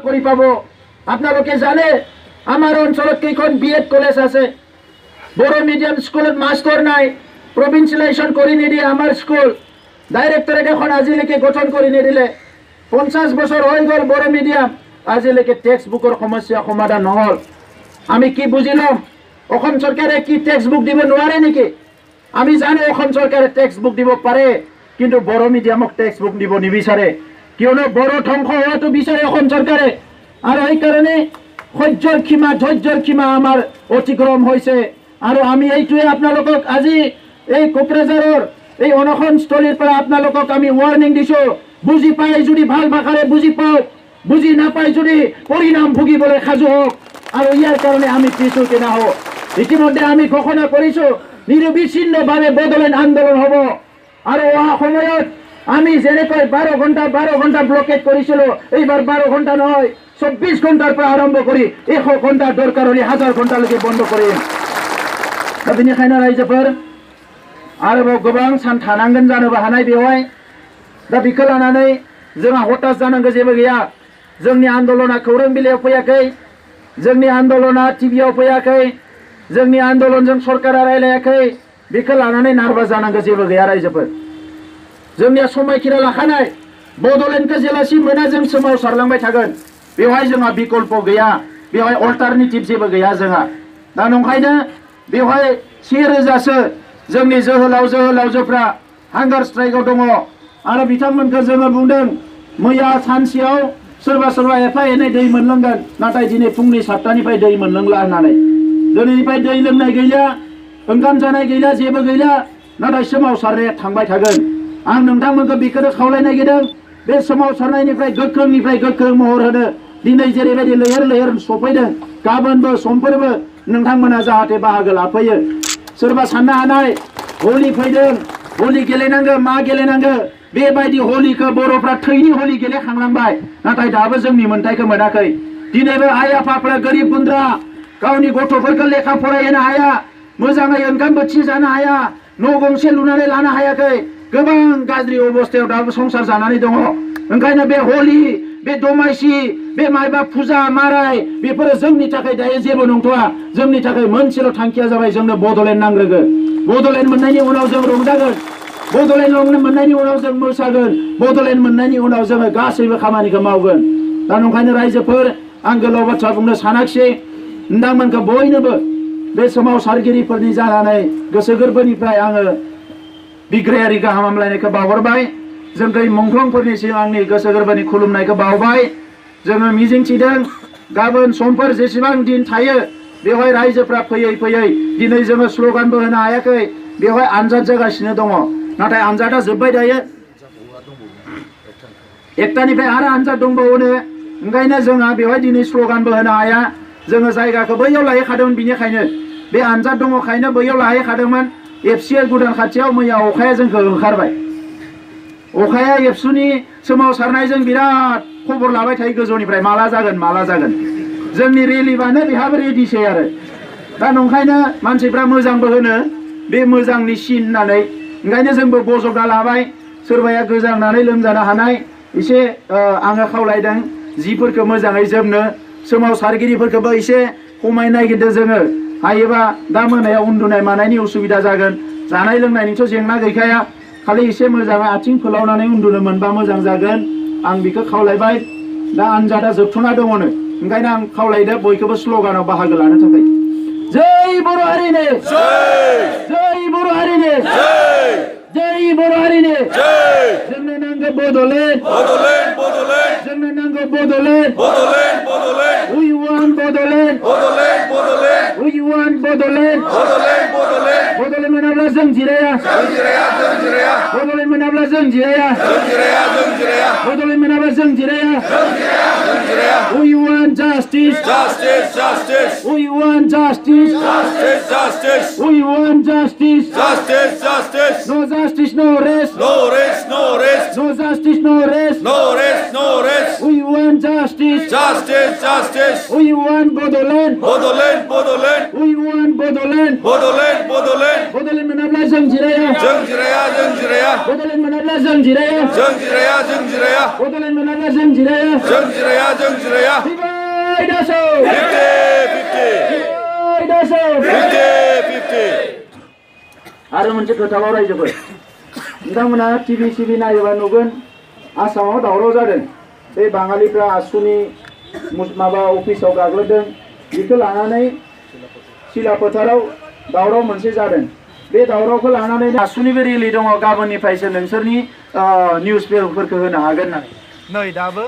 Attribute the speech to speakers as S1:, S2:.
S1: কৰি পাব। আপোনালোকে জানে আমাৰ অঞ্চলত কেইখন বিএড কলেজ আছে, বড়ো মিডিয়াম স্কুলত মাষ্টৰ নাই, প্ৰভিন্সিয়েলাইজেশ্যন কৰি নিদিয়ে। আমাৰ স্কুল ডাইৰেক্টৰেট এখন আজিলৈকে গঠন কৰি নিদিলে। 50 বছৰ হৈ গ'ল বড়ো মিডিয়াম, আজিলৈকে টেক্সট বুকৰ সমস্যা সমাধান নহ'ল। আমি কি বুজি ল'ম? অসম চৰকাৰে কি টেক্সট বুক দিব নোৱাৰে নেকি? আমি জানো অসম চৰকাৰে টেক্সট বুক দিব পাৰে, কিন্তু বড়ো মিডিয়ামক টেক্সট বুক দিব নিবিচাৰে, কিয়নো বড়ো ধ্বংস হোৱাটো বিচাৰে অসম চৰকাৰে। আৰু সেইকাৰণে সহ্যৰ সীমা ধৈৰ্যৰ সীমা আমাৰ অতিক্ৰম হৈছে। আৰু আমি এইটোৱে আপোনালোকক আজি এই কোকৰাঝাৰৰ এই অনশনস্থলীৰ পৰা আপোনালোকক আমি ৱাৰ্ণিং দিছোঁ। বুজি পাই যদি ভাল ভাষাৰে বুজি পাওক, বুজি নাপাই যদি পৰিণাম ভুগিবলৈ সাজু হওক। আৰু ইয়াৰ কাৰণে আমি পিছুৱাই নাহোঁ। ইতিমধ্যে আমি ঘোষণা কৰিছোঁ নিৰবিচ্ছিন্নভাৱে বড়োলেণ্ড আন্দোলন হ'ব। আৰু অহা সময়ত আমি যেনেকৈ 12 ঘণ্টা ব্লকেট কৰিছিলোঁ, এইবাৰ 12 ঘণ্টা নহয়, 24 ঘণ্টাৰ পৰা আৰম্ভ কৰি 100 ঘণ্টা দৰকাৰ হ'লে 1000 ঘণ্টালৈকে বন্ধ কৰিম। दा बेनिखायनो रायजोफोर आरोबाव गोबां सान थानांगोन जानोबो हानाय बेवहाय। दा बेखौ लानानै जोंहा हताश जानांगौ जेबो गैया। जोंनि आन्दोलना खौरां बिलाइयाव फैयाखै, जोंनि आन्दोलना टिभियाव फैयाखै, जोंनि आन्दोलनजों सरकारा रायलायाखै। बेखौ लानानै नार्भास जानांगौ जेबो गैया रायजोफोर। जोंनिया समायखिरा लाखानाय बड'लेण्डखौ जेलासिम मोना जों सोमावसारलांबाय थागोन। बेवहाय जोंहा बिकल्प गैया, बेवहाय अल्टारनेटिभ जेबो गैया जोंहा। दा नंखायनो बेवहाय 1000सो जोंनि जोहोलावजोफ्रा हांगार स्ट्राइकआव दङ। आरो बिथांमोनखौ जोङो बुंदों मैया सानसेयाव सोरबा एफा एनै दै मोनलोंगोन, नाथाय दिनै फुंनि 7टानिफ्राय दै मोनलोंला होननानै। दिनैनिफ्राय दै लोंनाय गैला, ओंखाम जानाय गैला, जेबो गैला, नाथाय सोमावसारनाया थांबाय थागोन। आं नोंथांमोनखौ बेखौनो खावलायनो नागिरदों, बे सोमावसारनायनिफ्राय गोख्रों महर होनो। दिनै जेरैबायदि लैहोर सफैदों, गाबोनबो समफोरबो नोंथांमोना जाहाथे बाहागो लाफैयो। सोरबा साननो हानाय हलि फैदों, हलि गेलेनांगौ, मा गेलेनांगौ, बेबायदि हलिखौ बर'फ्रा थैनि हलि गेलेखांलांबाय, नाथाय दाबो जोंनि मोन्थायखौ मोनाखै। दिनैबो आइ आफाफ्रा गोरिब गुन्द्रा गावनि गथ'फोरखौ लेखा फरायहोनो हाया, मोजाङै ओंखाम बोथिसे जानो हाया, न' गंसे लुनानै लानो हायाखै। गोबां गाज्रि अबस्थायाव दाबो संसार जानानै दङ। ओंखायनो बे हलि, बे दमासि, बे मायबा फुजा माराय बेफोरो जोंनि थाखाय दायो जेबो नंथ'आ। जोंनि थाखाय मोनसेल' थांखिया जाबाय जोंनो बड'लेण्ड नांग्रोगौ। बड'लेण्ड मोननायनि उनाव जों रंजागोन, बड'लेण्ड मोननायनि उनाव जों मोसागोन, बड'लेण्ड मोननायनि उनाव जोङो गासैबो खामानिखौ मावगोन। दा नंखायनो रायजोफोर आं गोलाव बाथ्रा बुंनो सानाखिसै। नोंथांमोनखौ बयनोबो बे सोमावसारगिरिफोरनि जानानै गोसो गोरबोनिफ्राय आङो बिग्रायारि गाहाम हामलायनायखौ बावहरबाय। जों दै मुंख्लंफोरनिसिम आंनि गोसो गोरबोनि खुलुमनायखौ बावबाय। जोङो मिजिंथिदों गाबोन समफोर जेसेबां दिन थायो बेवहाय रायजोफ्रा फैयै दिनै जोङो स्ल'गानबो होनो हायाखै। बेवहाय आनजाद जागासिनो दङ, नाथाय आनजादा जोब्बाय दायो। 1टानिफ्राय आरो आनजाद दंबावोनो। ओंखायनो जोंहा बेवहाय दिनै स्ल'गानबो होनो हाया। जोङो जायगाखौ बैयाव लाहैखादोंमोन, बिनिखायनो बे आनजाद दङखायनो बैयाव लाहैखादोंमोन। एफसिएल गुदान खाथियाव मैया अखाया जोंखौ ओंखारबाय। अखाया एबसुनि सोमावसारनायजों बिराद खबर लाबाय थायो गोजौनिफ्राय, माला जागोन। जोंनि रेलिबानो बेहाबो रेडिसै आरो। दा नंखायनो मानसिफ्रा मोजांबो होनो, बे मोजांनि सिन होननानै। ओंखायनो जोंबो बजबना लाबाय। सोरबाया गोजांनानै लोमजानो हानाय, एसे आङो खावलायदों जिफोरखौ मोजाङै जोमनो। सोमावसारगिरिफोरखौबो एसे खमायनो नागिरदों जोङो। हायोबा दा मोनायाव उन्दुनाय मानायनि उसुबिदा जागोन। जानाय लोंनायनिथ' जेंना गैखाया, खालि एसे मोजाङै आथिं फोलावनानै उन्दुनो मोनबा मोजां जागोन। आं बेखौ खावलायबाय। दा आनजादा जोबथ'ना दङनो, ओंखायनो आं खावलायदो बयखौबो स्ल'गानाव बाहागो लानो थाखाय। जै बर' हारिनि, जै बर' हारिनि, जै बर' हारिनि। जोंनो नांगौ बड'लेण्ड, जोंनो नांगौ Bodoland. We want Bodoland. We want Bodoland. Bodoland मोनाब्ला जों जिराया, बड'लेण्ड मोनाब्ला जों जिराया, बड'लेण्ड मोनाब्ला जों Jiraiya. We want justice. We want justice. We want justice. No justice, no rest. No justice, no rest. We want want justice.
S2: Justice, justice.
S1: We want Bodoland.
S2: Bodoland, Bodoland.
S1: We want Bodoland.
S2: Bodoland, Bodoland.
S1: Bodoland menabla जों Jiraiya.
S2: जों Jiraiya, जों Jiraiya.
S1: Bodoland menabla जों Jiraiya.
S2: जों Jiraiya, जों Jiraiya.
S1: Bodoland menabla जों Jiraiya.
S2: जों Jiraiya, जों Jiraiya.
S1: Divide us all.
S2: 50-50.
S1: Divide us all.
S2: 50-50.
S1: आरो मोनसे खोथाबाव रायजोफोर नोंथांमोना टिभि सिभि नायोबा नुगोन आसामाव दावराव जादों बे बाङालिफ्रा आसुनि माबा अफिसाव गाग्लोबदों बेखौ लानानै सिला फोथाराव दावराव मोनसे जादों बे दावरावखौ लानानै आसुनिबो रेलि दङ गाबोननिफ्रायसो नोंसोरनि निउस पेपारफोरखौ होनो हागोन होननानै नै दाबो